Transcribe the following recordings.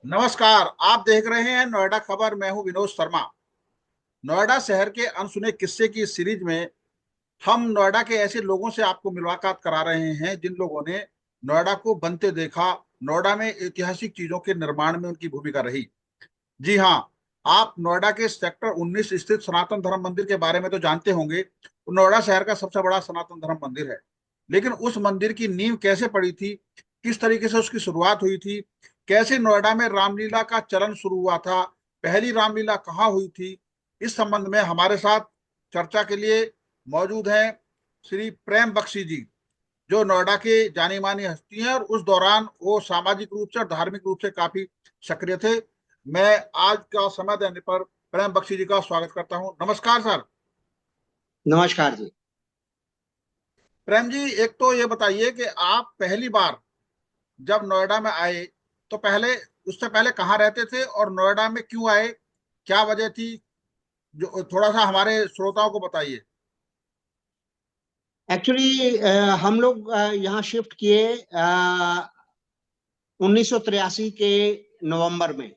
नमस्कार। आप देख रहे हैं नोएडा खबर। मैं हूं विनोद शर्मा। नोएडा शहर के अनसुने किस्से की इस सीरीज में हम नोएडा के ऐसे लोगों से आपको मुलाकात करा रहे हैं जिन लोगों ने नोएडा को बनते देखा, नोएडा में ऐतिहासिक चीजों के निर्माण में उनकी भूमिका रही। जी हाँ, आप नोएडा के सेक्टर 19 स्थित सनातन धर्म मंदिर के बारे में तो जानते होंगे। नोएडा शहर का सबसे बड़ा सनातन धर्म मंदिर है। लेकिन उस मंदिर की नींव कैसे पड़ी थी, किस तरीके से उसकी शुरुआत हुई थी, कैसे नोएडा में रामलीला का चलन शुरू हुआ था, पहली रामलीला कहाँ हुई थी, इस संबंध में हमारे साथ चर्चा के लिए मौजूद हैं श्री प्रेम बख्शी जी, जो नोएडा के जानी मानी हस्ती हैं और उस दौरान वो सामाजिक रूप से और धार्मिक रूप से काफी सक्रिय थे। मैं आज का समय देने पर प्रेम बख्शी जी का स्वागत करता हूं। नमस्कार सर। नमस्कार जी। प्रेम जी, एक तो ये बताइए कि आप पहली बार जब नोएडा में आए तो पहले, उससे पहले कहाँ रहते थे और नोएडा में क्यों आए, क्या वजह थी, जो थोड़ा सा हमारे श्रोताओं को बताइए। एक्चुअली हम लोग यहाँ शिफ्ट किए 1983 के नवंबर में।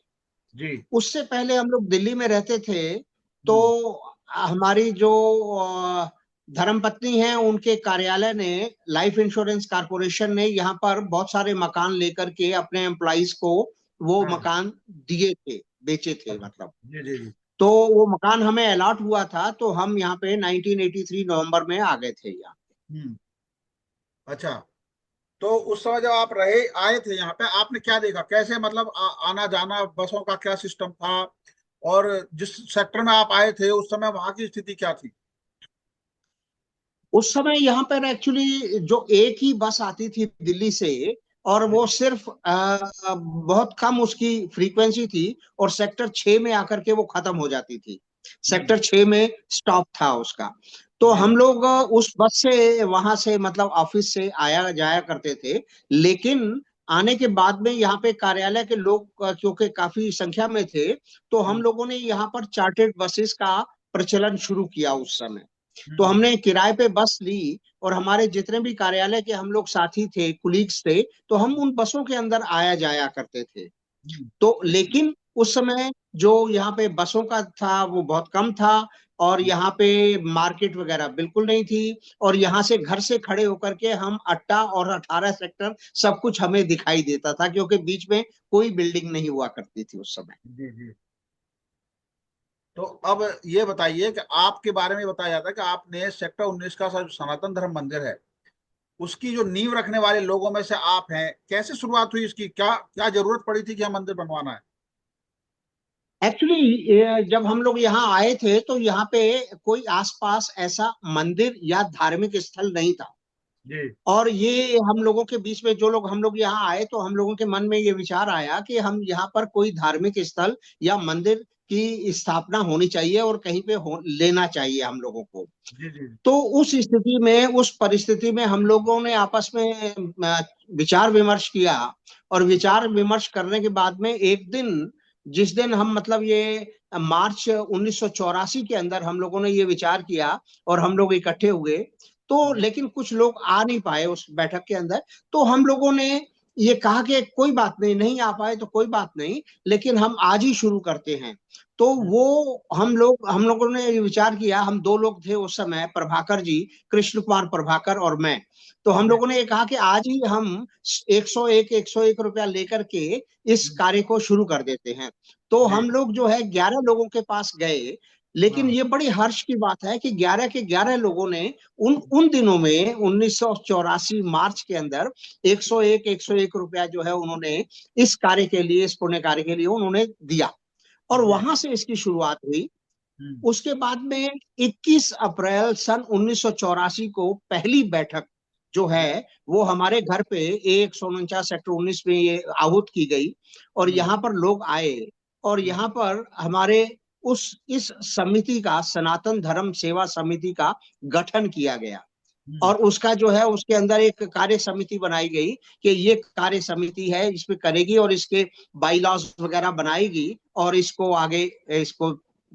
जी। उससे पहले हम लोग दिल्ली में रहते थे। तो हम्म। हमारी जो धर्मपत्नी हैं, उनके कार्यालय ने, लाइफ इंश्योरेंस कॉरपोरेशन ने यहाँ पर बहुत सारे मकान लेकर के अपने एम्प्लॉइज को वो हाँ। मकान दिए थे, बेचे थे अच्छा। मतलब। जी जी जी। तो वो मकान हमें अलॉट हुआ था, तो हम यहाँ पे 1983 नवंबर में आ गए थे यहाँ। हम्म। अच्छा। तो उस समय जब आप रहे आए थे यहाँ पे, आपने क्या देखा, कैसे मतलब आना जाना, बसों का क्या सिस्टम था, और जिस सेक्टर में आप आए थे उस समय वहां की स्थिति क्या थी। उस समय यहाँ पर एक्चुअली जो एक ही बस आती थी दिल्ली से, और वो जी। सिर्फ बहुत कम उसकी फ्रीक्वेंसी थी, और सेक्टर 6 में आकर के वो खत्म हो जाती थी। हम्म। सेक्टर 6 में स्टॉप था उसका। तो जी। हम लोग उस बस से वहां से मतलब ऑफिस से आया जाया करते थे। लेकिन आने के बाद में यहाँ पे कार्यालय के लोग क्योंकि काफी संख्या में थे, तो हम हम्म। लोगों ने यहाँ पर चार्टर्ड बसेस का प्रचलन शुरू किया उस समय। तो हम्म। हमने किराए पे बस ली, और हमारे जितने भी कार्यालय के हम लोग साथी थे, कुलीग्स थे, तो हम उन बसों के अंदर आया जाया करते थे। हम्म। तो लेकिन उस समय जो यहाँ पे बसों का था वो बहुत कम था, और यहाँ पे मार्केट वगैरह बिल्कुल नहीं थी। और यहाँ से घर से खड़े होकर के हम अट्टा और 18 सेक्टर सब कुछ हमें दिखाई देता था, क्योंकि बीच में कोई बिल्डिंग नहीं हुआ करती थी उस समय। जी जी। तो अब ये बताइए कि आपके बारे में बताया जाता है कि आपने सेक्टर 19 का सनातन धर्म मंदिर है, उसकी जो नींव रखने वाले लोगों में से आप हैं। कैसे शुरुआत हुई इसकी, क्या क्या जरूरत पड़ी थी कि हम मंदिर बनवाना है। एक्चुअली जब हम लोग यहाँ आए थे, तो यहाँ पे कोई आसपास ऐसा मंदिर या धार्मिक स्थल नहीं था। जी। और ये हम लोगों के बीच में जो लोग हम लोग यहाँ आए, तो हम लोगों के मन में ये विचार आया कि हम यहाँ पर कोई धार्मिक स्थल या मंदिर की स्थापना होनी चाहिए, और कहीं पे लेना चाहिए हम लोगों को। जी जी। तो उस स्थिति में, उस परिस्थिति में हम लोगों ने आपस में विचार विमर्श किया। और विचार विमर्श करने के बाद में एक दिन, जिस दिन हम मतलब ये मार्च 1984 के अंदर हम लोगों ने ये विचार किया, और हम लोग इकट्ठे हुए। तो लेकिन कुछ लोग आ नहीं पाए उस बैठक के अंदर। तो हम लोगों ने ये कहा कि कोई बात नहीं, नहीं आ पाए तो कोई बात नहीं, लेकिन हम आज ही शुरू करते हैं। तो वो हम लोगों ने ये विचार किया। हम दो लोग थे उस समय, प्रभाकर जी, कृष्ण कुमार प्रभाकर और मैं। तो हम जी। लोगों ने ये कहा कि आज ही हम 101 रुपया लेकर के इस कार्य को शुरू कर देते हैं। तो जी। हम लोग जो है 11 लोगों के पास गए। लेकिन हाँ। ये बड़ी हर्ष की बात है कि 11 के 11 लोगों ने उन उन दिनों में 1984 मार्च के अंदर 101 रुपया जो है उन्होंने इस कार्य के लिए, इस पुण्य कार्य के लिए उन्होंने दिया। और जी। वहां से इसकी शुरुआत हुई। हम्म। उसके बाद में 21 अप्रैल सन 1984 को पहली बैठक जो है वो हमारे घर पे 149 सेक्टर 19 में ये आहूत की गई। और हम्म। यहाँ पर लोग आए, और हम्म। यहाँ पर हमारे उस इस समिति का, सनातन धर्म सेवा समिति का गठन किया गया। हम्म। और उसका जो है उसके अंदर एक कार्य समिति बनाई गई कि ये कार्य समिति है, इसमें करेगी, और इसके बाई लॉज वगैरह बनाएगी, और इसको आगे इसको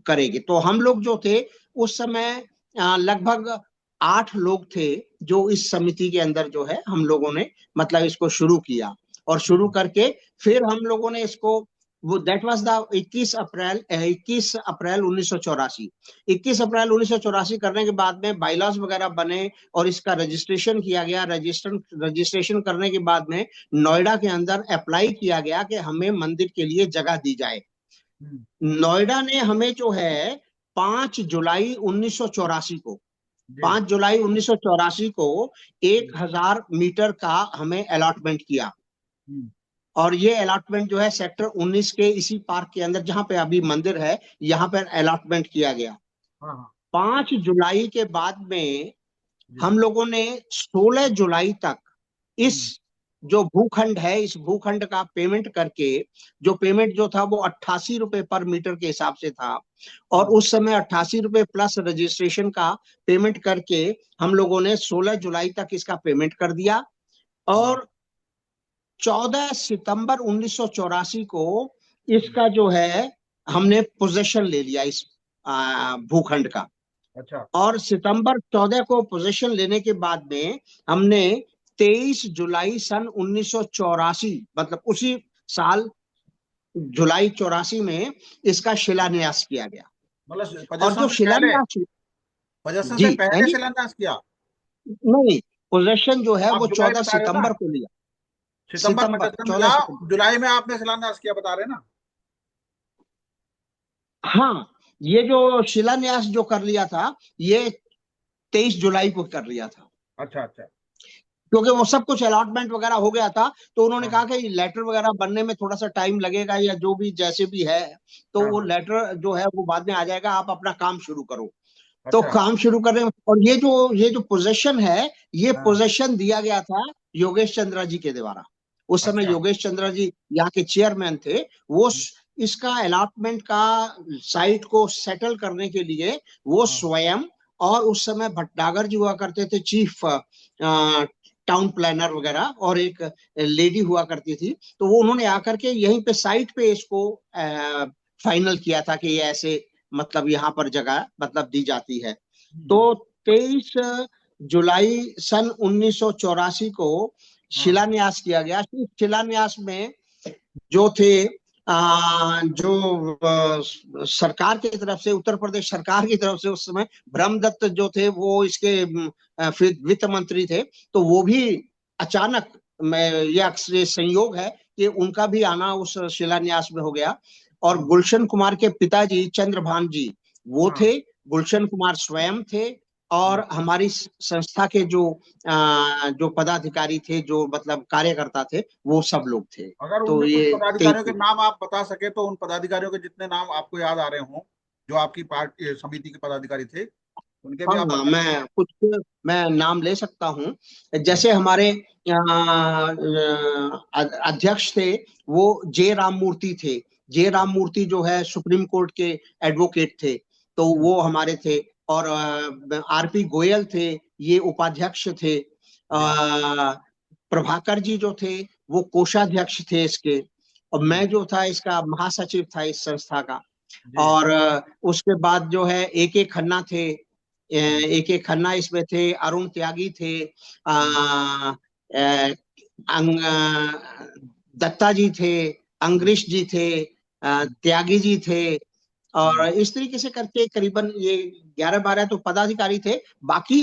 करेगी। तो हम लोग जो थे उस समय लगभग 8 लोग थे, जो इस समिति के अंदर जो है हम लोगों ने मतलब इसको शुरू किया। और शुरू हम्म। करके फिर हम लोगों ने इसको वो दैट वाज द 21 अप्रैल 1984। 21 अप्रैल 1984 करने के बाद में बाईलॉज वगैरह बने और इसका रजिस्ट्रेशन किया गया। रजिस्ट्रेशन करने के बाद में नोएडा के अंदर अप्लाई किया गया कि हमें मंदिर के लिए जगह दी जाए। हम्म, नोएडा ने हमें जो है 5 जुलाई 1984 को, जी। 5 जुलाई 1984 को एक हम्म, 1000 मीटर का हमें अलॉटमेंट किया। हम्म, और ये अलॉटमेंट जो है सेक्टर 19 के इसी पार्क के अंदर जहां पे अभी मंदिर है, यहाँ पर अलॉटमेंट किया गया। हाँ हाँ। 5 जुलाई के बाद में जी। हम लोगों ने 16 जुलाई तक इस हम्म, जो भूखंड है, इस भूखंड का पेमेंट करके, जो पेमेंट जो था वो 88 रुपए पर मीटर के हिसाब से था। और हम्म, उस समय 88 रुपए प्लस रजिस्ट्रेशन का पेमेंट करके हम लोगों ने 16 जुलाई तक इसका पेमेंट कर दिया। हम्म, और 14 सितंबर 1984 को हम्म, इसका जो है हमने पोजेशन ले लिया इस भूखंड का। अच्छा। और सितंबर 14 को पोजेशन लेने के बाद में हमने 23 जुलाई 1984, मतलब उसी साल जुलाई 84 में इसका शिलान्यास किया गया। मतलब और पोजेशन जो से पहले, शिलान्यास, पोजेशन जी से है पहले जी, शिलान्यास किया। नहीं, पोजेशन जो है आप वो जुलाई चौदह बता रहे हो ना, सितंबर को लिया। सितंबर सितंबर पोजेशन चौदह मिला, सितंबर जुलाई में आपने शिलान्यास किया, बता रहे हैं ना। हाँ, ये जो शिलान्यास जो कर लिया था, ये 23 जुलाई को कर लिया था। अच्छा अच्छा। क्योंकि वो सब कुछ अलॉटमेंट वगैरह हो गया था, तो उन्होंने हाँ कहा कि लेटर वगैरह बनने में थोड़ा सा टाइम लगेगा या जो भी जैसे भी है, तो हाँ वो हाँ। लेटर जो है वो बाद में आ जाएगा, आप अपना काम शुरू करो। तो अच्छा। काम शुरू करने, और ये जो पोजेशन है, ये हाँ। पोजेशन दिया गया था योगेश चंद्रा जी के द्वारा। उस समय अच्छा। योगेश चंद्रा जी यहाँ के चेयरमैन थे। इसका अलॉटमेंट का साइट को सेटल करने के लिए वो हाँ। स्वयं, और उस समय भटनागर जी हुआ करते थे चीफ टाउन प्लानर वगैरह, और एक लेडी हुआ करती थी, तो वो उन्होंने आकर के यहीं पे साइट पे इसको फाइनल किया था कि ये ऐसे, मतलब यहाँ पर जगह मतलब दी जाती है। तो हम्म, 23 जुलाई 1984 को हाँ शिलान्यास किया गया। इस शिलान्यास में जो थे सरकार की तरफ से, उत्तर प्रदेश सरकार की तरफ से उस समय ब्रह्मदत्त जो थे वो इसके फिर वित्त मंत्री थे, तो वो भी अचानक, मैं ये अक्सर संयोग है कि उनका भी आना उस शिलान्यास में हो गया। और हाँ गुलशन कुमार के पिताजी चंद्रभान जी वो हाँ। थे, गुलशन कुमार स्वयं थे, और हमारी संस्था के जो पदाधिकारी थे, जो मतलब कार्यकर्ता थे, वो सब लोग थे। अगर तो उनमें कुछ ये पदाधिकारियों के 23, नाम आप बता सके तो, उन पदाधिकारियों के जितने नाम आपको याद आ रहे हों, जो आपकी पार्टी समिति के पदाधिकारी थे, उनके भी हाँ आप हाँ, बता दीजिए। मैं नाम ले सकता हूँ। हाँ जैसे हमारे अध्यक्ष थे, वो जे राम मूर्ति थे। जे राम मूर्ति जो है सुप्रीम कोर्ट के एडवोकेट थे, तो हम्म, वो हमारे थे। और आरपी गोयल थे, ये उपाध्यक्ष थे। जी। प्रभाकर जी जो थे, वो कोषाध्यक्ष थे इसके। और हम्म, मैं जो था इसका महासचिव था इस संस्था का। जी। और उसके बाद जो है एक एक खन्ना थे, हम्म, एक एक खन्ना इसमें थे, अरुण त्यागी थे, हम्म, अ, दत्ता जी थे, हम्म, अंग्रेश जी थे, हम्म, त्यागी जी थे। और हम्म, इस तरीके से करके करीबन ये 11-12 तो पदाधिकारी थे। बाकी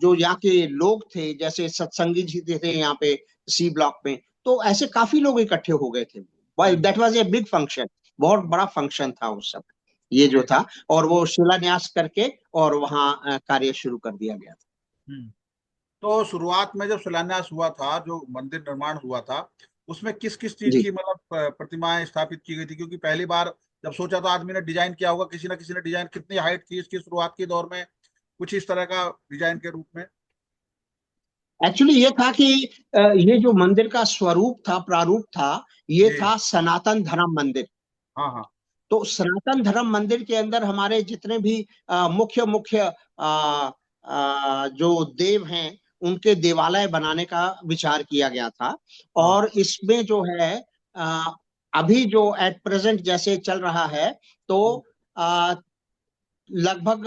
जो यहाँ के लोग थे, जैसे सत्संगी जी थे यहाँ पे सी ब्लॉक में, तो ऐसे काफी लोग इकट्ठे हो गए थे। Hmm, that was a big function, बहुत बड़ा फंक्शन था उस समय ये जो जी। था। और वो शिलान्यास करके और वहाँ कार्य शुरू कर दिया गया था। हम्म। तो शुरुआत में जब शिलान्यास हुआ था, जो मंदिर निर्माण हुआ था, उसमें किस किस चीज जी, की मतलब प्रतिमाएं स्थापित की गई थी? क्योंकि पहली बार जब सोचा तो आदमी ने डिजाइन किया होगा, किसी ना किसी ने डिजाइन, कितनी हाइट थी इसकी शुरुआत के दौर में, कुछ इस तरह का डिजाइन के रूप में। एक्चुअली ये था कि ये जो मंदिर का स्वरूप था, प्रारूप था, ये जी। था सनातन धर्म मंदिर। हाँ हाँ। तो सनातन धर्म मंदिर के अंदर हमारे जितने भी मुख्य मुख्य जो देव हैं, उनके देवालय बनाने का विचार किया गया था। हाँ। और इसमें जो है अ, अभी जो एट प्रेजेंट जैसे चल रहा है, तो हम्म, लगभग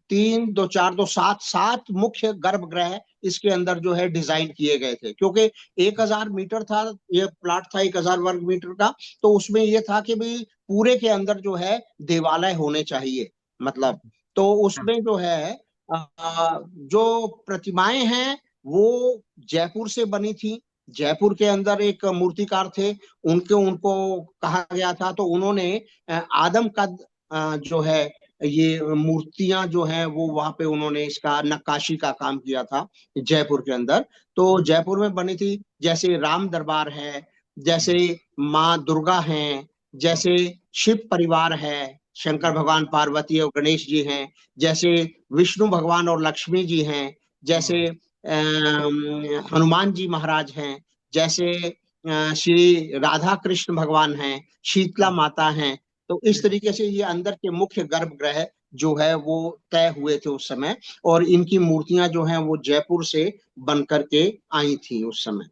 3 2 4 2 7 मुख्य गर्भगृह इसके अंदर जो है डिजाइन किए गए थे, क्योंकि 1,000 मीटर था, ये प्लाट था 1,000 वर्ग मीटर का। तो उसमें ये था कि भाई पूरे के अंदर जो है देवालय होने चाहिए, मतलब। तो हाँ। उसमें जो है जो प्रतिमाएं हैं वो जयपुर से बनी थी। जयपुर के अंदर एक मूर्तिकार थे, उनको उनको कहा गया था, तो उन्होंने आदम कद जो है ये मूर्तियां जो हैं वो वहां पे उन्होंने इसका नक्काशी का काम किया था जयपुर के अंदर। तो जयपुर में बनी थी, जैसे राम दरबार है, जैसे माँ दुर्गा हैं, जैसे शिव परिवार है, शंकर भगवान पार्वती और गणेश जी हैं, जैसे विष्णु भगवान और लक्ष्मी जी हैं, जैसे हनुमान जी महाराज हैं, जैसे श्री राधा कृष्ण भगवान हैं, शीतला माता हैं। तो इस तरीके से ये अंदर के मुख्य गर्भगृह जो है वो तय हुए थे उस समय, और इनकी मूर्तियां जो हैं वो जयपुर से बन करके आई थी उस समय।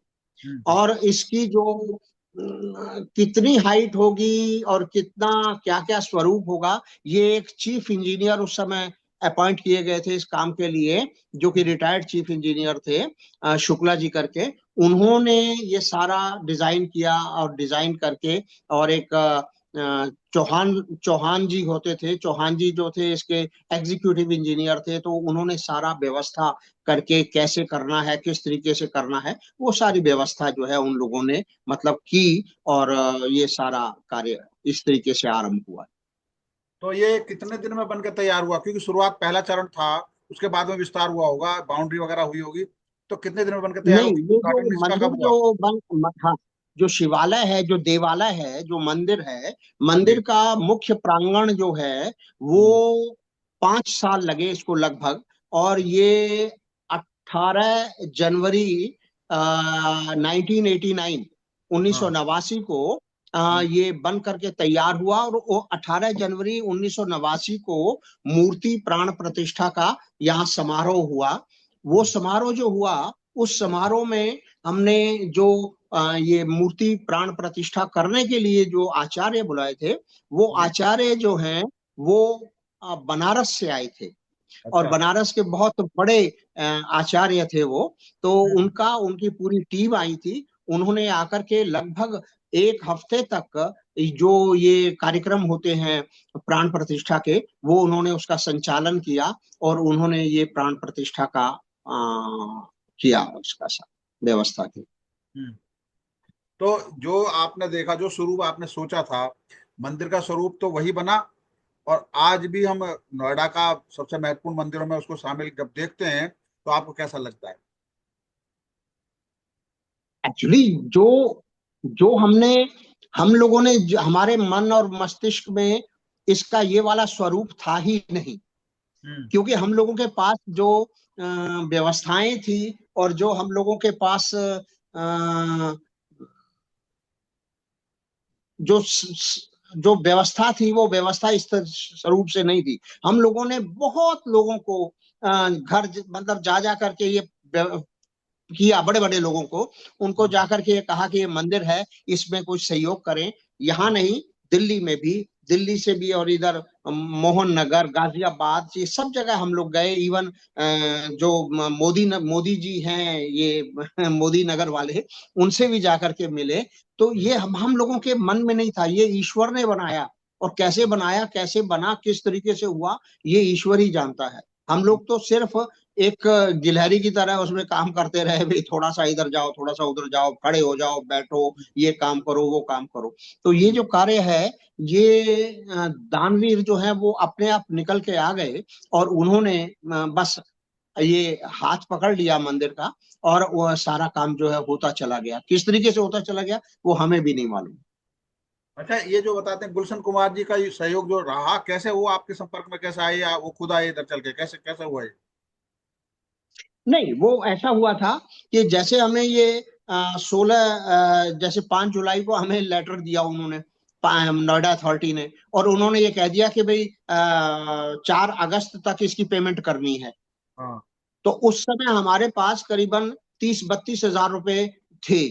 और इसकी जो कितनी हाइट होगी और कितना क्या क्या स्वरूप होगा, ये एक चीफ इंजीनियर उस समय अपॉइंट किए गए थे इस काम के लिए, जो कि रिटायर्ड चीफ इंजीनियर थे, शुक्ला जी करके। उन्होंने ये सारा डिजाइन किया, और डिजाइन करके, और एक चौहान चौहान जी होते थे, चौहान जी जो थे इसके एग्जीक्यूटिव इंजीनियर थे, तो उन्होंने सारा व्यवस्था करके कैसे करना है, किस तरीके से करना है, वो सारी व्यवस्था जो है उन लोगों ने मतलब की। और ये सारा कार्य इस तरीके से आरंभ हुआ। तो ये कितने दिन में बनकर तैयार हुआ, क्योंकि शुरुआत पहला चरण था, उसके बाद में विस्तार हुआ होगा, बाउंड्री वगैरह हुई होगी, तो कितने दिन में बनकर तैयार नहीं, होगी, ये जो उद्घाटन इसका मंदिर कब हुआ? जो हाँ, जो शिवालय है, जो देवालय है, जो मंदिर है, हाँ जी। मंदिर का मुख्य प्रांगण जो है वो 5 साल लगे इसको लगभग। और ये 18 जनवरी 1989, 1989 को ये बन करके तैयार हुआ। और वो 18 जनवरी 1989 को मूर्ति प्राण प्रतिष्ठा का यहाँ समारोह हुआ। वो समारोह जो हुआ, उस समारोह में हमने जो ये मूर्ति प्राण प्रतिष्ठा करने के लिए जो आचार्य बुलाए थे, वो जी। आचार्य जो हैं वो बनारस से आए थे। और अच्छा। बनारस के बहुत बड़े आचार्य थे वो। तो हम्म। उनका उनकी पूरी टीम आई थी। उन्होंने आकर के लगभग 1 हफ्ते तक जो ये कार्यक्रम होते हैं प्राण प्रतिष्ठा के, वो उन्होंने उसका संचालन किया, और उन्होंने ये प्राण प्रतिष्ठा का किया, उसका व्यवस्था की। हम्म। तो जो आपने देखा, जो स्वरूप आपने सोचा था, मंदिर का स्वरूप तो वही बना, और आज भी हम नोएडा का सबसे महत्वपूर्ण मंदिरों में उसको शामिल जब देखते हैं, तो आपको कैसा लगता है? एक्चुअली जो जो हम लोगों ने हमारे मन और मस्तिष्क में इसका ये वाला स्वरूप था ही नहीं, हम्म। क्योंकि हम लोगों के पास जो व्यवस्थाएं थी, और जो हम लोगों के पास जो जो व्यवस्था थी, वो व्यवस्था इस स्वरूप से नहीं थी। हम लोगों ने बहुत लोगों को घर मतलब जा जा करके ये किया, बड़े बड़े लोगों को, उनको जाकर के कहा कि ये मंदिर है, इसमें कुछ सहयोग करें। यहाँ नहीं, दिल्ली में भी, दिल्ली से भी, और इधर मोहन नगर, गाजियाबाद, ये सब जगह हम लोग गए। इवन जो मोदी जी हैं, ये मोदी नगर वाले, उनसे भी जाकर के मिले। तो ये हम लोगों के मन में नहीं था, ये ईश्वर ने बनाया। और कैसे बनाया, कैसे बना, किस तरीके से हुआ, ये ईश्वर ही जानता है। हम लोग तो सिर्फ एक गिलहरी की तरह उसमें काम करते रहे, भाई थोड़ा सा इधर जाओ, थोड़ा सा उधर जाओ, खड़े हो जाओ, बैठो, ये काम करो, वो काम करो। तो ये जो कार्य है, ये दानवीर जो है वो अपने आप निकल के आ गए, और उन्होंने बस ये हाथ पकड़ लिया मंदिर का, और वो सारा काम जो है होता चला गया। किस तरीके से होता चला गया वो हमें भी नहीं मालूम। अच्छा, ये जो बताते हैं गुलशन कुमार जी का ये सहयोग जो रहा, कैसे वो आपके संपर्क में कैसे आए, या वो खुद आए इधर चल के, कैसे कैसे हुआ ये? नहीं, वो ऐसा हुआ था कि जैसे हमें ये 16 जैसे 5 जुलाई को हमें लेटर दिया उन्होंने, नोएडा अथॉरिटी ने, और उन्होंने ये कह दिया कि भाई 4 अगस्त तक इसकी पेमेंट करनी है। हाँ। तो उस समय हमारे पास करीबन 30-32 हजार रुपए थे,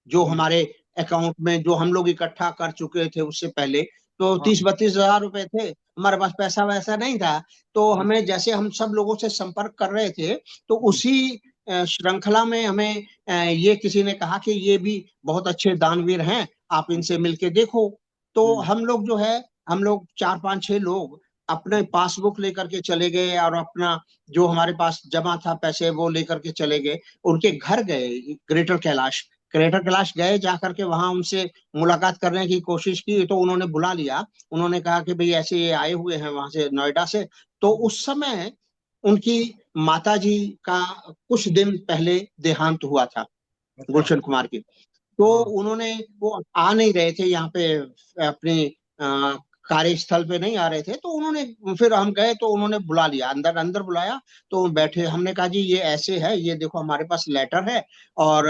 जो हमारे अकाउंट में, जो हम लोग इकट्ठा कर चुके थे उससे पहले। तो हाँ। 30-32 हजार रुपए थे। हमारे पास पैसा वैसा नहीं था, तो हमें जैसे हम सब लोगों से संपर्क कर रहे थे, तो उसी श्रृंखला में हमें ये किसी ने कहा कि ये भी बहुत अच्छे दानवीर हैं, आप इनसे मिलके देखो। तो हम लोग जो है, हम लोग 4 5 6 लोग अपने पासबुक लेकर के चले गए, और अपना जो हमारे पास जमा था पैसे वो लेकर के चले गए, उनके घर गए, ग्रेटर कैलाश। ग्रेटर कैलाश गए, जाकर के वहां उनसे मुलाकात करने की कोशिश की, तो उन्होंने बुला लिया। उन्होंने कहा कि भाई ऐसे ये आए हुए हैं वहां से, नोएडा से। तो उस समय उनकी माता जी का कुछ दिन पहले देहांत हुआ था, अच्छा। गुलशन कुमार की। तो हाँ। उन्होंने, वो आ नहीं रहे थे यहाँ पे, अपने कार्यस्थल पे नहीं आ रहे थे, तो उन्होंने, फिर हम गए तो उन्होंने बुला लिया, अंदर अंदर बुलाया। तो बैठे, हमने कहा जी ये ऐसे है, ये देखो हमारे पास लेटर है, और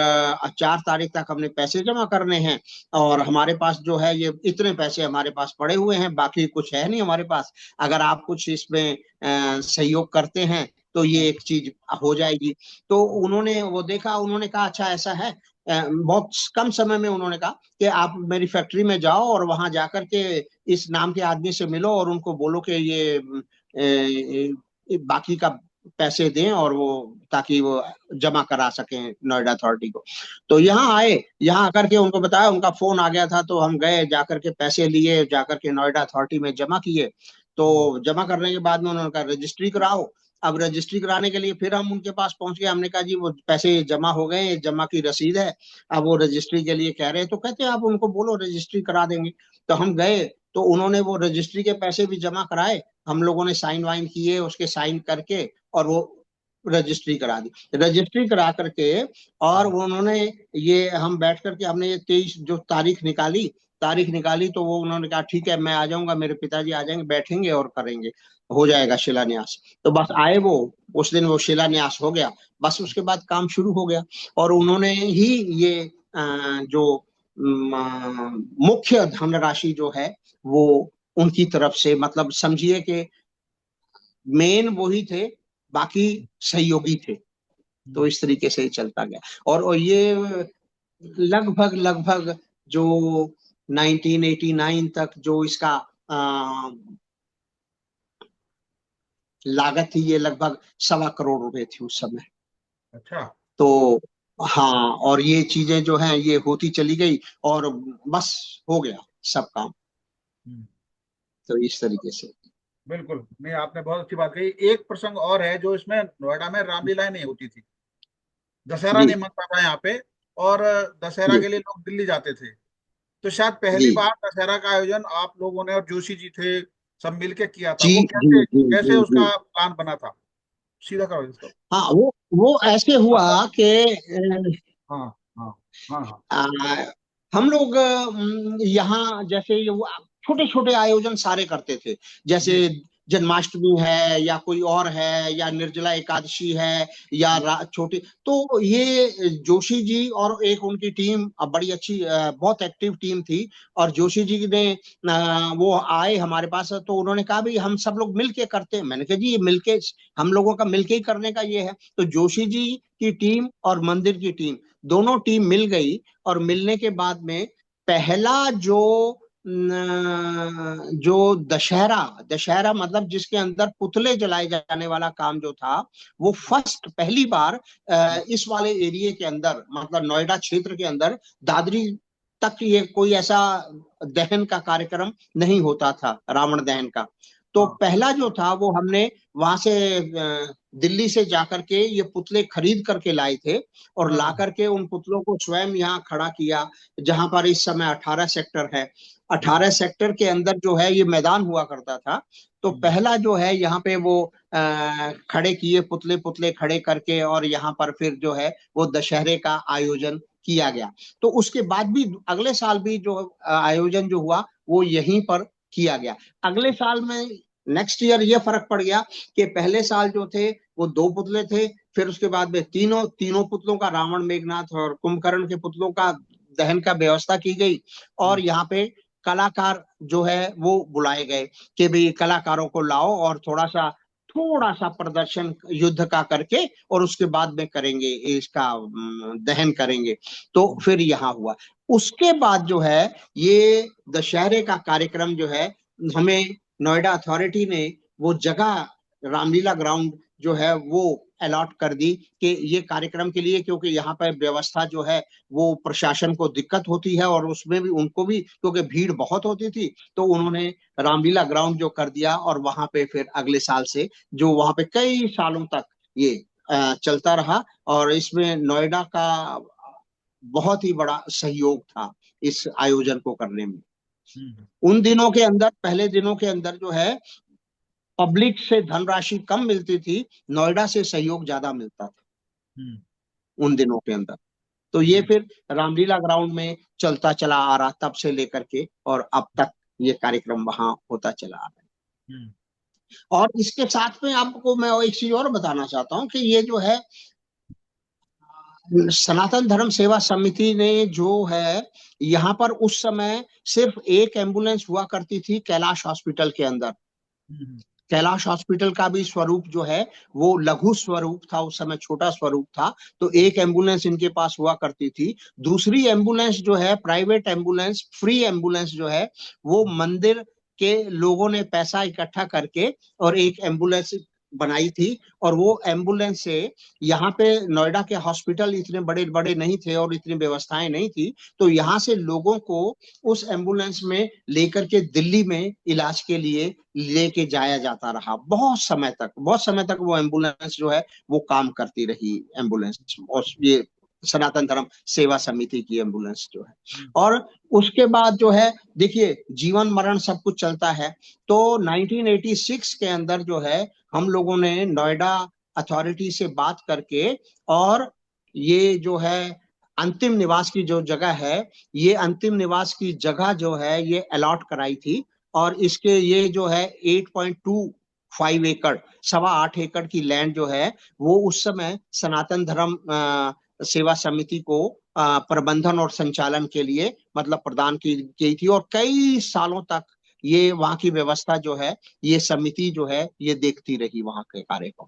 4 तारीख तक हमने पैसे जमा करने हैं, और हमारे पास जो है ये इतने पैसे हमारे पास पड़े हुए हैं, बाकी कुछ है नहीं हमारे पास। अगर आप कुछ इसमें सहयोग करते हैं तो ये एक चीज हो जाएगी। तो उन्होंने वो देखा, उन्होंने कहा अच्छा ऐसा है। बहुत कम समय में उन्होंने कहा कि आप मेरी फैक्ट्री में जाओ, और वहां जाकर के इस नाम के आदमी से मिलो, और उनको बोलो कि ये बाकी का पैसे दें, और वो ताकि वो जमा करा सकें नोएडा अथॉरिटी को। तो यहाँ आए, यहाँ आकर के उनको बताया, उनका फोन आ गया था, तो हम गए, जाकर के पैसे लिए, जाकर के नोएडा अथॉरिटी में जमा किए। तो जमा करने के बाद में उन्होंने कहा रजिस्ट्री कराओ। अब रजिस्ट्री कराने के लिए फिर हम उनके पास पहुंच गए, हमने कहा जी वो पैसे जमा हो गए, जमा की रसीद है। अब वो रजिस्ट्री के लिए कह रहे हैं, तो कहते हैं आप उनको बोलो रजिस्ट्री करा देंगे। तो हम गए, तो उन्होंने वो रजिस्ट्री के पैसे भी जमा कराए, हम लोगों ने साइन वाइन किए, उसके साइन करके, और वो रजिस्ट्री करा दी। रजिस्ट्री करा करके, और उन्होंने, ये हम बैठ करके हमने ये 23 जो तारीख निकाली, तो वो उन्होंने कहा ठीक है मैं आ जाऊंगा, मेरे पिताजी आ जाएंगे, बैठेंगे और करेंगे, हो जाएगा शिलान्यास। तो बस आए वो, उस दिन वो शिलान्यास हो गया। बस उसके बाद काम शुरू हो गया, और उन्होंने ही ये जो मुख्य धनराशि जो है वो उनकी तरफ से, मतलब समझिए कि मेन वो ही थे, बाकी सहयोगी थे। तो इस तरीके से ही चलता गया, और ये लगभग लगभग जो 1989 तक जो इसका लागत थी, ये लगभग 1.25 करोड़ रुपए थी उस समय। अच्छा। तो हाँ, और ये चीजें जो हैं ये होती चली गई, और बस हो गया सब काम। हम्म। तो इस तरीके से। बिल्कुल, नहीं आपने बहुत अच्छी बात कही। एक प्रसंग और है जो इसमें, नोएडा में रामलीलाएं नहीं होती थी, दशहरा जी नहीं मनता था यहाँ पे, और दशहरा जी के लिए लोग दिल्ली जाते थे। तो शायद पहली जी बार दशहरा का आयोजन आप लोगों ने और जोशी जी थे सब मिलके किया था। जी वो जी कैसे जी कैसे जी जी। उसका प्लान बना था? सीधा करो इसको। हाँ, वो ऐसे हुआ हाँ कि हाँ हाँ हाँ हाँ। आ, हम लोग यहाँ जैसे ये वो छोटे छोटे आयोजन सारे करते थे, जैसे जी। जन्माष्टमी है, या कोई और है, या निर्जला एकादशी है, या छोटी। तो ये जोशी जी और एक उनकी टीम, बड़ी अच्छी, बहुत एक्टिव टीम थी। और जोशी जी ने, वो आए हमारे पास, तो उन्होंने कहा भाई हम सब लोग मिलके करते हैं। मैंने कहा जी ये मिलके, हम लोगों का मिलके ही करने का ये है। तो जोशी जी की टीम और मंदिर की टीम, दोनों टीम मिल गई, और मिलने के बाद में पहला जो दशहरा दशहरा मतलब जिसके अंदर पुतले जलाए जाने वाला काम जो था, वो फर्स्ट पहली बार इस वाले एरिया के अंदर, मतलब नोएडा क्षेत्र के अंदर, दादरी तक ये कोई ऐसा दहन का कार्यक्रम नहीं होता था, रावण दहन का। तो हाँ पहला जो था वो हमने वहां से दिल्ली से जाकर के ये पुतले खरीद करके लाए थे, और ला हाँ। करके उन पुतलों को स्वयं यहाँ खड़ा किया, जहां पर इस समय 18 सेक्टर है। जी। 18 सेक्टर के अंदर जो है ये मैदान हुआ करता था। तो पहला जो है यहाँ पे वो खड़े किए, पुतले पुतले खड़े करके, और यहाँ पर फिर जो है वो दशहरे का आयोजन किया गया। तो उसके बाद भी अगले साल भी जो आयोजन जो हुआ वो यहीं पर किया गया। अगले साल में, नेक्स्ट ईयर, ये फर्क पड़ गया कि पहले साल जो थे वो 2 पुतले थे, फिर उसके बाद में तीनों तीनों पुतलों का, रावण, मेघनाथ और कुंभकर्ण के पुतलों का दहन का व्यवस्था की गई। और यहाँ पे कलाकार जो है वो बुलाए गए कि भाई कलाकारों को लाओ, और थोड़ा सा प्रदर्शन युद्ध का करके, और उसके बाद में करेंगे इसका दहन करेंगे। तो फिर यहाँ हुआ। उसके बाद जो है ये दशहरे का कार्यक्रम जो है, हमें नोएडा अथॉरिटी ने वो जगह रामलीला ग्राउंड जो है वो अलॉट कर दी कि ये कार्यक्रम के लिए, क्योंकि यहाँ पर व्यवस्था जो है वो प्रशासन को दिक्कत होती है और उसमें भी उनको भी, क्योंकि भीड़ बहुत होती थी, तो उन्होंने रामलीला ग्राउंड जो कर दिया। और वहां पे फिर अगले साल से जो वहां पे कई सालों तक ये चलता रहा। और इसमें नोएडा का बहुत ही बड़ा सहयोग था इस आयोजन को करने में। हम्म। उन दिनों के अंदर, पहले दिनों के अंदर जो है पब्लिक से धनराशि कम मिलती थी, नोएडा से सहयोग ज्यादा मिलता था हम्म। उन दिनों के अंदर। तो ये हम्म। फिर रामलीला ग्राउंड में चलता चला आ रहा तब से लेकर के, और अब तक ये कार्यक्रम वहां होता चला आ रहा है। हम्म। और इसके साथ में आपको मैं एक चीज और बताना चाहता हूँ कि ये जो है सनातन धर्म सेवा समिति ने जो है यहाँ पर उस समय सिर्फ एक एम्बुलेंस हुआ करती थी कैलाश हॉस्पिटल के अंदर। हम्म। कैलाश हॉस्पिटल का भी स्वरूप जो है वो लघु स्वरूप था, उस समय छोटा स्वरूप था। तो एक एम्बुलेंस इनके पास हुआ करती थी। दूसरी एम्बुलेंस जो है प्राइवेट एम्बुलेंस, फ्री एम्बुलेंस जो है, वो मंदिर के लोगों ने पैसा इकट्ठा करके और एक एम्बुलेंस बनाई थी। और वो एम्बुलेंस से, यहाँ पे नोएडा के हॉस्पिटल इतने बड़े बड़े नहीं थे और इतनी व्यवस्थाएं नहीं थी, तो यहाँ से लोगों को उस एम्बुलेंस में लेकर के दिल्ली में इलाज के लिए लेके जाया जाता रहा बहुत समय तक। बहुत समय तक वो एम्बुलेंस जो है वो काम करती रही एम्बुलेंस, और ये सनातन धर्म सेवा समिति की एम्बुलेंस जो है। हम्म। और उसके बाद जो है देखिए जीवन मरण सब कुछ चलता है। तो 1986 के अंदर जो है हम लोगों ने नोएडा अथॉरिटी से बात करके, और ये जो है अंतिम निवास की जो जगह है, ये अंतिम निवास की जगह जो है ये अलॉट कराई थी। और इसके ये जो है 8.25 एकड़, 8.25 एकड़ की लैंड जो है वो उस समय सनातन धर्म सेवा समिति को प्रबंधन और संचालन के लिए मतलब प्रदान की गई थी। और कई सालों तक ये वहां की व्यवस्था जो है, ये समिति जो है ये देखती रही वहां के कार्य को।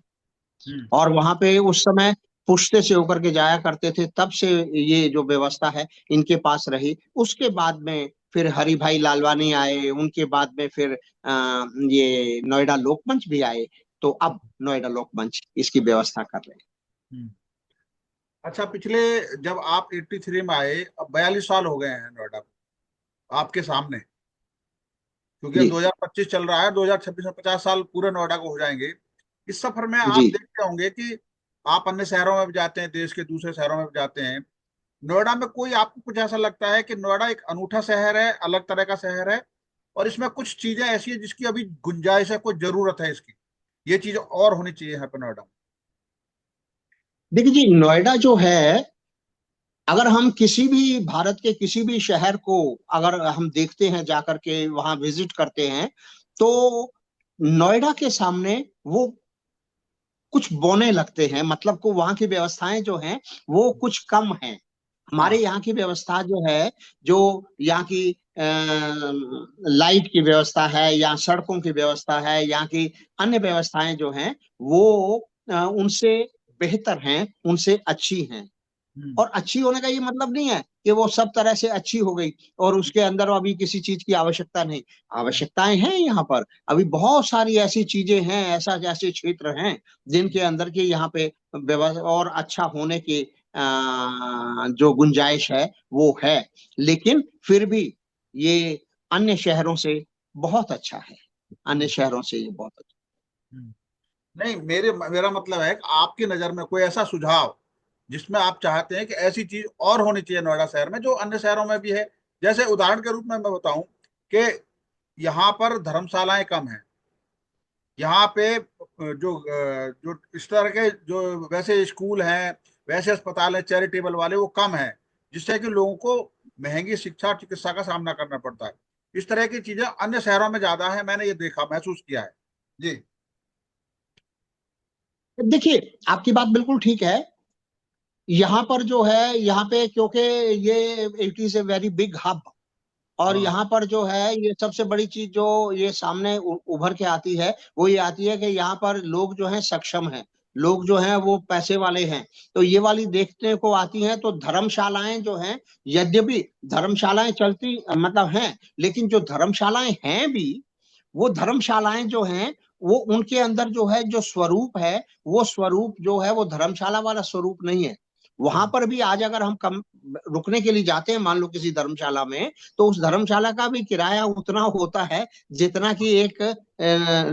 हम्म। और वहां पे उस समय पुश्ते से होकर के जाया करते थे, तब से ये जो व्यवस्था है इनके पास रही। उसके बाद में फिर हरि भाई लालवानी आए, उनके बाद में फिर ये नोएडा लोकमंच भी आए। तो अब नोएडा लोकमंच इसकी व्यवस्था कर रहे हैं। हम्म। अच्छा, पिछले जब आप 83 में आए, अब 42 साल हो गए हैं नोएडा को आपके सामने, क्योंकि अब जी 2025 चल रहा है, 2026 में 50 साल पूरे नोएडा को हो जाएंगे। इस सफर में आप जी। देखते होंगे कि आप अन्य शहरों में भी जाते हैं, देश के दूसरे शहरों में भी जाते हैं। नोएडा में कोई आपको कुछ ऐसा लगता है कि नोएडा एक अनूठा शहर है, अलग तरह का शहर है, और इसमें कुछ चीजें ऐसी है जिसकी अभी गुंजाइश है, कोई जरूरत है इसकी, ये चीज और होनी चाहिए यहाँ पे नोएडा में? देखिए जी, नोएडा जो है, अगर हम किसी भी भारत के किसी भी शहर को अगर हम देखते हैं, जाकर के वहां विजिट करते हैं, तो नोएडा के सामने वो कुछ बौने लगते हैं। मतलब को वहां की व्यवस्थाएं जो हैं वो कुछ कम हैं। हमारे हाँ। यहाँ की व्यवस्था जो है, जो यहाँ की लाइट की व्यवस्था है या सड़कों की व्यवस्था है, यहाँ की अन्य व्यवस्थाएं जो हैं वो उनसे बेहतर हैं, उनसे अच्छी हैं। हम्म। और अच्छी होने का ये मतलब नहीं है कि वो सब तरह से अच्छी हो गई और उसके अंदर अभी किसी चीज की आवश्यकता नहीं। आवश्यकताएं हैं यहाँ पर, अभी बहुत सारी ऐसी चीजें हैं, ऐसा ऐसे क्षेत्र हैं जिनके अंदर के यहाँ पे व्यवस्था और अच्छा होने की जो गुंजाइश है वो है। लेकिन फिर भी ये अन्य शहरों से बहुत अच्छा है, अन्य हम्म। शहरों से ये बहुत अच्छा। हम्म। नहीं, मेरा मतलब है कि आपकी नजर में कोई ऐसा सुझाव जिसमें आप चाहते हैं कि ऐसी चीज और होनी चाहिए नोएडा शहर में जो अन्य शहरों में भी है। जैसे उदाहरण के रूप में मैं बताऊं कि यहाँ पर धर्मशालाएं कम हैं, यहाँ पे जो इस तरह के जो वैसे स्कूल हैं, वैसे अस्पताल हैं चैरिटेबल वाले, वो कम हैं, जिससे कि लोगों को महंगी शिक्षा और चिकित्सा का सामना करना पड़ता है। इस तरह की चीजें अन्य शहरों में ज्यादा है, मैंने ये देखा, महसूस किया है। जी। देखिए आपकी बात बिल्कुल ठीक है। यहाँ पर जो है, यहाँ पे क्योंकि ये it is a very big hub, और हाँ। यहाँ पर जो है ये सबसे बड़ी चीज जो ये सामने उभर के आती है वो ये आती है कि यहाँ पर लोग जो हैं सक्षम हैं, लोग जो हैं वो पैसे वाले हैं। तो ये वाली देखने को आती हैं। तो धर्मशालाएं जो हैं, यद्यपि धर्मशालाएं चलती मतलब हैं, लेकिन जो धर्मशालाएं हैं भी वो धर्मशालाएं जो हैं वो उनके अंदर जो है जो स्वरूप है, वो स्वरूप जो है वो धर्मशाला वाला स्वरूप नहीं है। वहां पर भी आज अगर हम कम रुकने के लिए जाते हैं, मान लो किसी धर्मशाला में, तो उस धर्मशाला का भी किराया उतना होता है जितना कि एक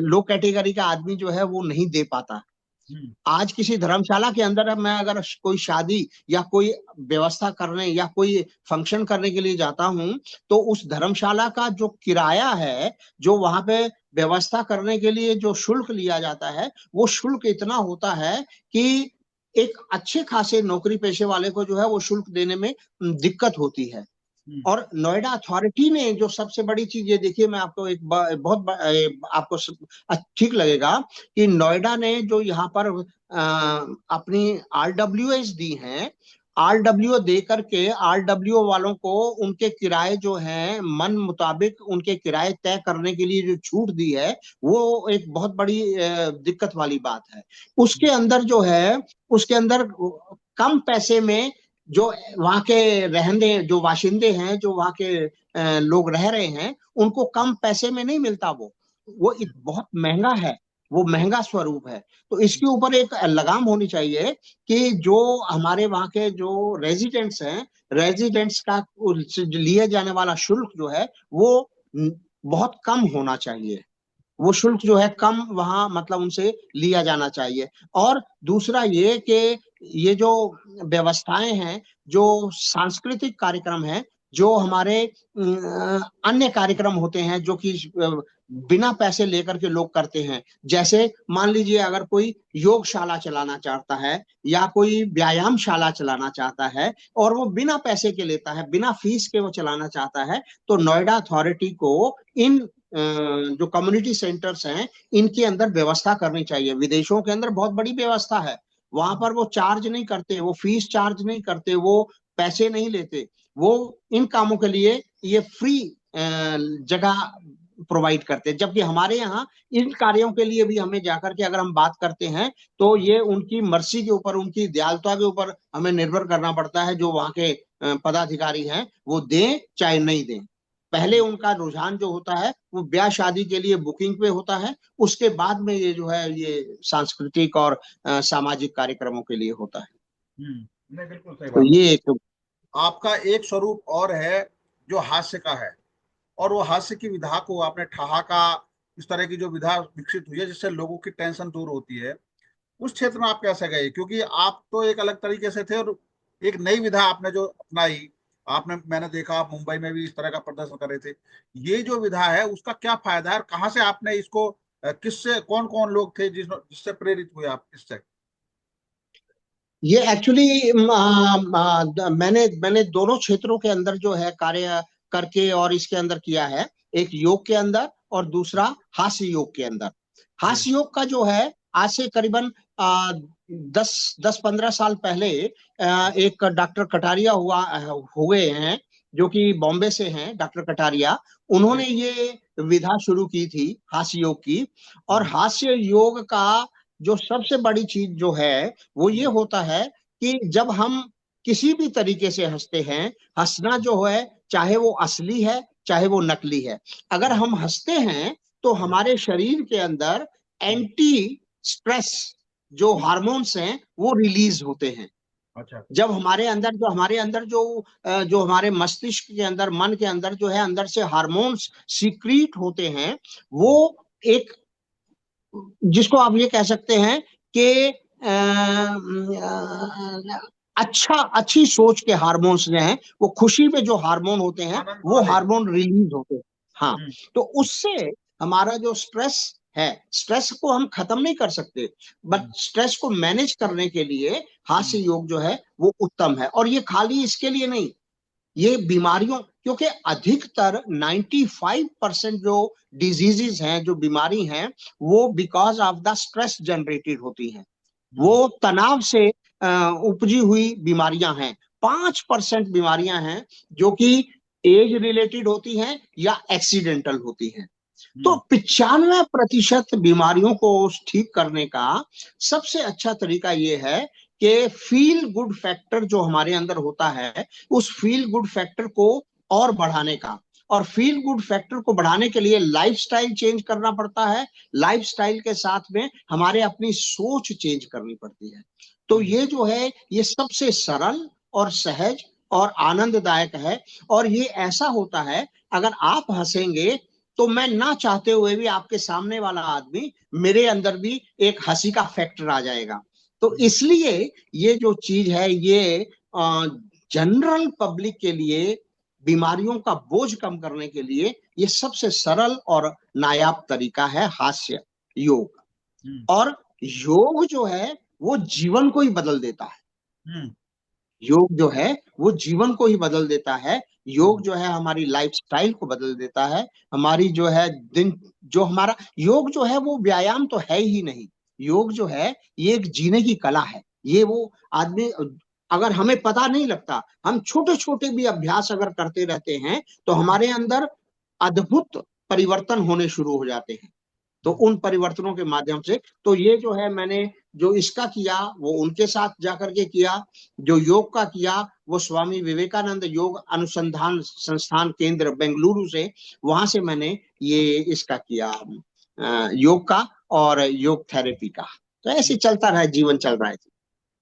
लो कैटेगरी का आदमी जो है वो नहीं दे पाता। हम्म। आज किसी धर्मशाला के अंदर मैं अगर कोई शादी या कोई व्यवस्था करने या कोई फंक्शन करने के लिए जाता हूं, तो उस धर्मशाला का जो किराया है, जो वहां पे व्यवस्था करने के लिए जो शुल्क लिया जाता है, वो शुल्क इतना होता है कि एक अच्छे खासे नौकरी पेशे वाले को जो है वो शुल्क देने में दिक्कत होती है। हम्म। और नोएडा अथॉरिटी ने जो सबसे बड़ी चीज ये देखिए, मैं आपको एक आपको ठीक लगेगा कि नोएडा ने जो यहाँ पर अपनी आरडब्ल्यूएस दी हैं, आरडब्ल्यू दे करके आरडब्ल्यू वालों को उनके किराए जो हैं मन मुताबिक उनके किराए तय करने के लिए जो छूट दी है, वो एक बहुत बड़ी दिक्कत वाली बात है। उसके अंदर जो है, उसके अंदर कम पैसे में जो वहां के रहने जो वाशिंदे हैं, जो वहां के लोग रह रहे हैं, उनको कम पैसे में नहीं मिलता। वो एक बहुत महंगा है, वो महंगा स्वरूप है। तो इसके ऊपर एक लगाम होनी चाहिए कि जो हमारे वहां के जो रेजिडेंट्स हैं, रेजिडेंट्स का लिए जाने वाला शुल्क जो है वो बहुत कम होना चाहिए। वो शुल्क जो है कम वहां मतलब उनसे लिया जाना चाहिए। और दूसरा ये कि ये जो व्यवस्थाएं हैं, जो सांस्कृतिक कार्यक्रम हैं, जो हमारे अन्य कार्यक्रम होते हैं जो कि बिना पैसे लेकर के लोग करते हैं, जैसे मान लीजिए अगर कोई योगशाला चलाना चाहता है या कोई व्यायाम शाला चलाना चाहता है और वो बिना पैसे के लेता है, बिना फीस के वो चलाना चाहता है, तो नोएडा अथॉरिटी को इन जो कम्युनिटी सेंटर्स हैं इनके अंदर व्यवस्था करनी चाहिए। विदेशों के अंदर बहुत बड़ी व्यवस्था है, वहां पर वो चार्ज नहीं करते, वो फीस चार्ज नहीं करते, वो पैसे नहीं लेते, वो इन कामों के लिए ये फ्री जगह प्रोवाइड करते हैं। जबकि हमारे यहाँ इन कार्यों के लिए भी हमें जाकर के अगर हम बात करते हैं तो ये उनकी मर्जी के ऊपर, उनकी दयालुता के ऊपर हमें निर्भर करना पड़ता है। जो वहां के पदाधिकारी हैं वो दें चाहे नहीं दें, पहले उनका रुझान जो होता है वो ब्याह शादी के लिए बुकिंग पे होता है, उसके बाद में ये जो है ये सांस्कृतिक और सामाजिक कार्यक्रमों के लिए होता है। नहीं, बिल्कुल सही तो बात है। ये एक आपका एक स्वरूप और है जो हास्य का है, और वो हास्य की विधा को आपने ठहाका, इस तरह की जो विधा विकसित हुई है जिससे लोगों की टेंशन दूर होती है, उस क्षेत्र में आप कैसे गए? क्योंकि आप तो एक अलग तरीके से थे, और एक नई विधा आपने जो अपनाई, आपने, मैंने देखा आप मुंबई में भी इस तरह का प्रदर्शन कर रहे थे। ये जो विधा है उसका क्या फायदा है, और कहाँ से आपने इसको, किससे, कौन कौन लोग थे जिससे प्रेरित हुए आप इससे? ये एक्चुअली मैंने मैंने दोनों क्षेत्रों के अंदर जो है कार्य करके और इसके अंदर किया है, एक योग के अंदर और दूसरा हास्य योग के अंदर। जी। हास्य योग का जो है आज से करीबन 10-15 साल पहले एक डॉक्टर कटारिया हुए हैं, जो कि बॉम्बे से हैं, डॉक्टर कटारिया। उन्होंने जी। ये विधा शुरू की थी हास्य योग की। और हम्म। हास्य योग का जो सबसे बड़ी चीज जो है वो ये होता है कि जब हम किसी भी तरीके से हंसते हैं, हंसना जो है चाहे वो असली है चाहे वो नकली है, अगर हम हंसते हैं तो हमारे शरीर के अंदर एंटी स्ट्रेस जो हार्मोन्स हैं वो रिलीज होते हैं। अच्छा। जब हमारे अंदर जो हमारे मस्तिष्क के अंदर, मन के अंदर जो है अंदर से हार्मोन्स सीक्रीट होते हैं, वो एक जिसको आप ये कह सकते हैं कि अच्छी सोच के हार्मोन्स जो हैं, वो खुशी में जो हार्मोन होते हैं आनंद वो वाले। हार्मोन रिलीज होते हैं। हाँ, हम्म। तो उससे हमारा जो स्ट्रेस है, स्ट्रेस को हम खत्म नहीं कर सकते, बट हम्म। स्ट्रेस को मैनेज करने के लिए हास्य हम्म। योग जो है वो उत्तम है। और ये खाली इसके लिए नहीं, ये बीमारियों, क्योंकि अधिकतर 95% जो डिजीजेस हैं, जो बीमारी हैं, वो because of the stress generated होती हैं, हम्म। वो तनाव से उपजी हुई बीमारियां हैं। 5% बीमारियां हैं जो कि एज रिलेटेड होती हैं या एक्सीडेंटल होती हैं। तो हम्म। 95% बीमारियों को ठीक करने का सबसे अच्छा तरीका ये है कि फील गुड फैक्टर जो हमारे अंदर होता है, उस फील गुड फैक्टर को और बढ़ाने का, और फील गुड फैक्टर को बढ़ाने के लिए लाइफस्टाइल चेंज करना पड़ता है। लाइफस्टाइल के साथ में हमारे अपनी सोच चेंज करनी पड़ती है। तो ये जो है ये सबसे सरल और सहज और आनंददायक है। और ये ऐसा होता है, अगर आप हंसेंगे तो मैं ना चाहते हुए भी आपके सामने वाला आदमी, मेरे अंदर भी एक हंसी का फैक्टर आ जाएगा। तो इसलिए ये जो चीज है ये जनरल पब्लिक के लिए बीमारियों का बोझ कम करने के लिए ये सबसे सरल और नायाब तरीका है, हास्य योग। और योग जो है वो जीवन को ही बदल देता है। योग जो है वो जीवन को ही बदल देता है। योग जो है हमारी लाइफस्टाइल को बदल देता है। हमारी जो है दिन, जो हमारा योग जो है वो व्यायाम तो है ही नहीं। योग जो है ये एक जीने की कला है। ये वो आदमी, अगर हमें पता नहीं लगता, हम छोटे छोटे भी अभ्यास अगर करते रहते हैं तो हमारे अंदर अद्भुत परिवर्तन होने शुरू हो जाते हैं। तो उन परिवर्तनों के माध्यम से, तो ये जो है मैंने जो इसका किया वो उनके साथ जाकर के किया। जो योग का किया वो स्वामी विवेकानंद योग अनुसंधान संस्थान केंद्र बेंगलुरु से, वहां से मैंने ये इसका किया योग का और योग थेरेपी का। तो ऐसे चलता रहा, जीवन चल रहा है।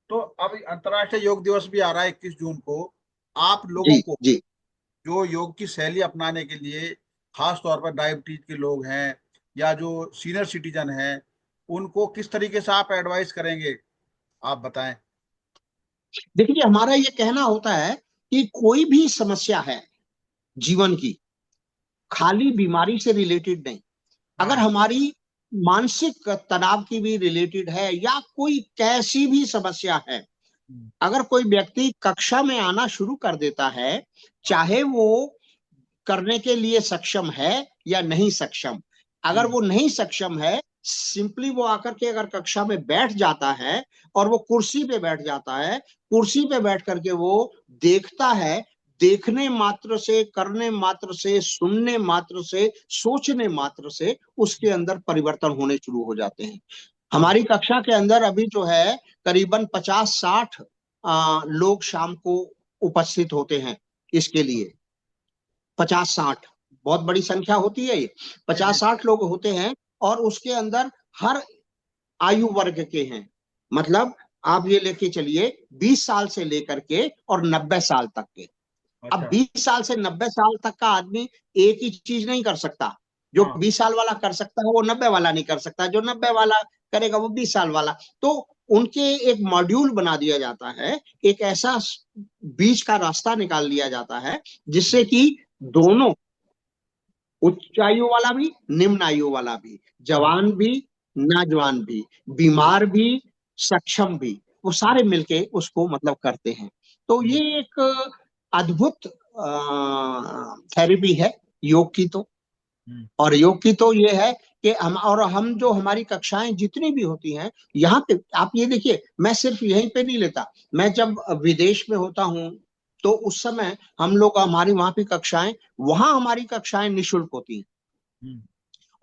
तो अब अंतर्राष्ट्रीय योग दिवस भी आ रहा है 21 जून को। आप जी लोगों को जी। जो योग की शैली अपनाने के लिए, खास तौर पर डायबिटीज के लोग हैं या जो सीनियर सिटीजन हैं, उनको किस तरीके से आप एडवाइस करेंगे, आप बताएं। देखिए, हमारा ये कहना होता है कि कोई भी समस्या है जीवन की, खाली बीमारी से रिलेटेड नहीं, अगर हाँ। हमारी मानसिक तनाव की भी रिलेटेड है या कोई कैसी भी समस्या है, अगर कोई व्यक्ति कक्षा में आना शुरू कर देता है, चाहे वो करने के लिए सक्षम है या नहीं सक्षम, अगर वो नहीं सक्षम है, सिंपली वो आकर के अगर कक्षा में बैठ जाता है और वो कुर्सी पे बैठ जाता है, कुर्सी पे बैठ करके वो देखता है, देखने मात्र से, करने मात्र से, सुनने मात्र से, सोचने मात्र से उसके अंदर परिवर्तन होने शुरू हो जाते हैं। हमारी कक्षा के अंदर अभी जो है करीबन 50-60 लोग शाम को उपस्थित होते हैं इसके लिए। 50-60 बहुत बड़ी संख्या होती है ये। जी जी। 50-60 लोग होते हैं और उसके अंदर हर आयु वर्ग के हैं। मतलब आप ये लेके चलिए 20 साल से लेकर के और 90 साल तक के। अब अच्छा। 20 साल से 90 साल तक का आदमी एक ही चीज नहीं कर सकता। जो हाँ। 20 साल वाला कर सकता है वो 90 वाला नहीं कर सकता, जो 90 वाला करेगा वो 20 साल वाला। तो उनके एक मॉड्यूल बना दिया जाता है, एक ऐसा बीच का रास्ता निकाल लिया जाता है जिससे कि दोनों, उच्च आयु वाला भी, निम्न आयु वाला भी, हाँ। जवान भी, नौजवान भी, बीमार भी, सक्षम भी, वो सारे मिलके उसको मतलब करते हैं। तो ये एक अद्भुत थेरेपी है योग की तो। और योग की तो ये है कि हम जो हमारी कक्षाएं जितनी भी होती हैं, यहाँ पे आप ये देखिए, मैं सिर्फ यहीं पे नहीं लेता, मैं जब विदेश में होता हूँ तो उस समय हम लोग, हमारी वहां की कक्षाएं, वहां हमारी कक्षाएं निःशुल्क होती हैं।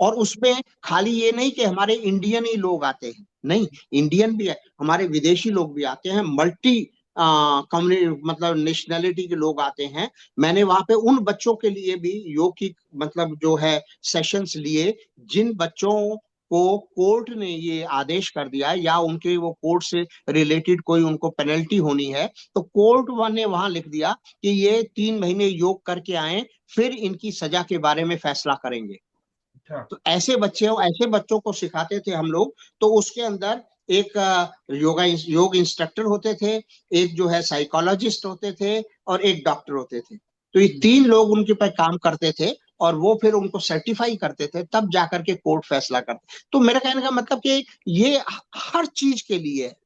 और उसमें खाली ये नहीं कि हमारे इंडियन ही लोग आते हैं, नहीं, इंडियन भी है, हमारे विदेशी लोग भी आते हैं, मल्टी कम्युनिटी मतलब नेशनैलिटी के लोग आते हैं। मैंने वहां पे उन बच्चों के लिए भी योग की मतलब जो है सेशंस लिए, जिन बच्चों को कोर्ट ने ये आदेश कर दिया है या उनके वो कोर्ट से रिलेटेड कोई उनको पेनल्टी होनी है, तो कोर्ट ने वहां लिख दिया कि ये 3 महीने योग करके आए, फिर इनकी सजा के बारे में फैसला करेंगे। अच्छा। तो ऐसे बच्चों को सिखाते थे हम लोग। तो उसके अंदर एक योग इंस्ट्रक्टर होते थे, एक जो है साइकोलॉजिस्ट होते थे और एक डॉक्टर होते थे। तो ये 3 लोग उनके पर काम करते थे और वो फिर उनको सर्टिफाई करते थे, तब जाकर के कोर्ट फैसला करते। तो मेरा कहने का मतलब कि ये हर चीज के लिए है।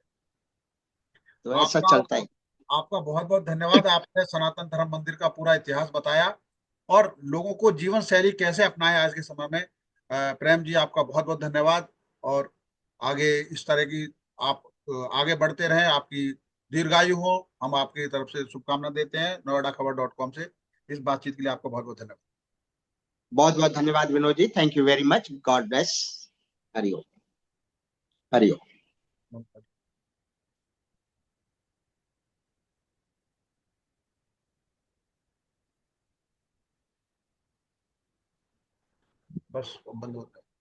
तो ऐसा आपका चलता है। आपका बहुत बहुत धन्यवाद। आपने सनातन धर्म मंदिर का पूरा इतिहास बताया और लोगों को जीवन शैली कैसे अपनाए आज के समय में। प्रेम जी, आपका बहुत बहुत धन्यवाद। और आगे इस तरह की आप आगे बढ़ते रहें, आपकी दीर्घायु हो, हम आपकी तरफ से शुभकामना देते हैं noida खबर.com से। इस बातचीत के लिए आपका बहुत बहुत धन्यवाद। बहुत बहुत धन्यवाद Vinod ji, thank you very much, God bless. Hariom. Hariom. बस बंद होता है।